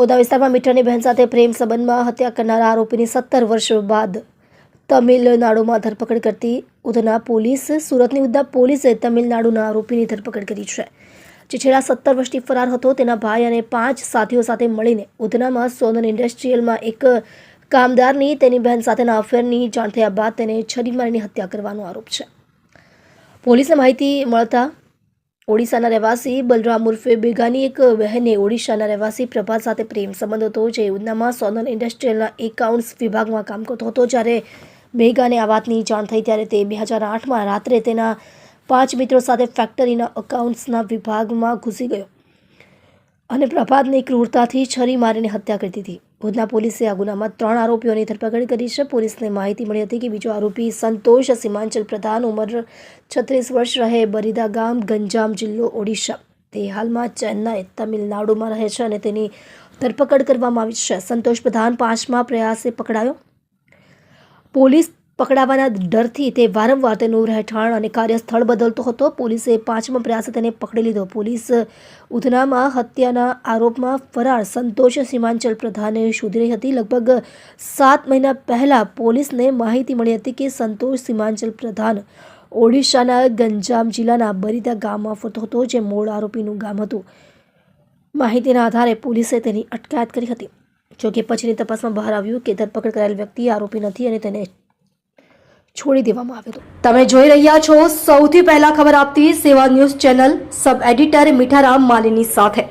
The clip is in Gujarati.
ઉધના વિસ્તારમાં મીઠાની બહેન સાથે પ્રેમ સંબંધમાં હત્યા કરનારા આરોપીની 17 વર્ષ બાદ તમિલનાડુમાં ધરપકડ કરતી ઉધના પોલીસ. સુરતની ઉધના પોલીસે તમિલનાડુના આરોપીની ધરપકડ કરી છે, જે છેલ્લા 17 વર્ષથી ફરાર હતો. તેના ભાઈ અને 5 સાથીઓ સાથે મળીને ઉધનામાં સોનલ ઇન્ડસ્ટ્રીયલમાં એક કામદારની તેની બહેન સાથેના અફેરની જાણ થયા બાદ તેને છરી મારીને હત્યા કરવાનો આરોપ છે. પોલીસને માહિતી મળતા ઓડિશાના રહેવાસી બલરામ ઉર્ફે બેગાની એક બહેને ઓડિશાના રહેવાસી પ્રભાત સાથે પ્રેમ સંબંધ હતો, જે ઉધનામાં સોનલ ઇન્ડસ્ટ્રીયલના એકાઉન્ટ્સ વિભાગમાં કામ કરતો હતો. જ્યારે બેગાને આ વાતની જાણ થઈ ત્યારે તે 2008માં રાત્રે તેના 5 મિત્રો સાથે ફેક્ટરીના એકાઉન્ટ્સના વિભાગમાં ઘૂસી ગયો અને પ્રભાતની ક્રૂરતાથી છરી મારીને હત્યા કરી દીધી. ઉધના પોલીસે આ ગુનામાં 3 આરોપીઓની ધરપકડ કરી છે. પોલીસને માહિતી મળી હતી કે બીજો આરોપી સંતોષ સીમાંચલ પ્રધાન, ઉંમર 36 વર્ષ, રહે બરીદા ગામ, ગંજામ જિલ્લો, ઓડિશા. તે હાલમાં ચેન્નાઈ, તમિલનાડુમાં રહે છે અને તેની ધરપકડ કરવામાં આવી છે. સંતોષ પ્રધાન 5મા પ્રયાસે પકડાયો. પોલીસ પકડાવાના ડરથી તે વારંવાર તેનું રહેઠાણ અને કાર્યસ્થળ બદલતો હતો. પોલીસે 5મા પ્રયાસે તેને પકડી લીધો. પોલીસ ઉધનામાં હત્યાના આરોપમાં ફરાર સંતોષ સીમાંચલ પ્રધાને શોધી રહી હતી. લગભગ 7 મહિના પહેલા પોલીસને માહિતી મળી હતી કે સંતોષ સીમાંચલ પ્રધાન ઓડિશાના ગંજામ જિલ્લાના બરીદા ગામમાં ફરતો હતો, જે મૂળ આરોપીનું ગામ હતું. માહિતીના આધારે પોલીસે તેની અટકાયત કરી હતી. જોકે પછીની તપાસમાં બહાર આવ્યું કે ધરપકડ કરાયેલ વ્યક્તિ આરોપી નથી અને તેને છોડી દેવામાં આવ્યો. તમે જોઈ રહ્યા છો સૌથી પહેલા ખબર આપતી સેવા ન્યૂઝ ચેનલ, સબ એડિટર મીઠારામ માલીની સાથે.